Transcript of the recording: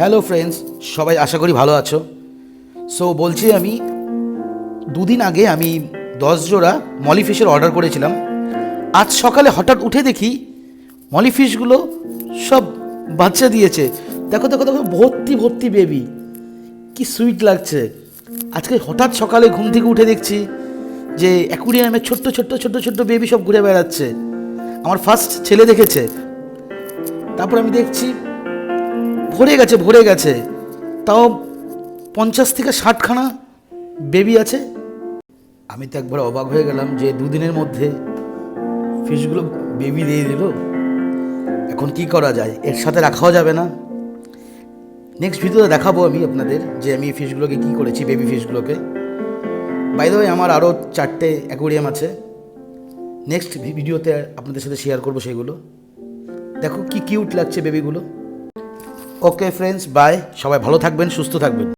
Hello friends, সবাই আশা করি ভালো আছো। সো বলছি আমি দুদিন আগে আমি 10 জোড়া মলি ফিশের অর্ডার করেছিলাম। আজ সকালে হঠাৎ উঠে দেখি মলি ফিশগুলো সব বাচ্চা দিয়েছে। দেখো দেখো দেখো, ভর্তি ভর্তি বেবি, কি সুইট লাগছে। আজকে হঠাৎ সকালে ঘুম থেকে উঠে দেখছি যে অ্যাকুরিয়ামে ছোট্ট ছোট্ট ছোট্ট ছোট্ট বেবি সব ঘুরে বেড়াচ্ছে। আমার ফার্স্ট ছেলে দেখেছে, তারপর আমি দেখছি ভরে গেছে ভরে গেছে, তাও 50 থেকে 60খানা বেবি আছে। আমি তো একবার অবাক হয়ে গেলাম যে দুদিনের মধ্যে ফিশগুলো বেবি দিয়ে দিল। এখন কি করা যায়, এর সাথে রাখাও যাবে না। নেক্সট ভিডিওতে দেখাবো আমি আপনাদের যে আমি ফিশগুলোকে কী করেছি, বেবি ফিশগুলোকে। বাই দ্য ওয়ে, আমার আরও 4টে অ্যাকোরিয়াম আছে, নেক্সট ভিডিওতে আপনাদের সাথে শেয়ার করবো সেগুলো। দেখো কি কিউট লাগছে বেবিগুলো। Okay friends, by. সবাই ভালো থাকবেন, সুস্থ থাকবেন।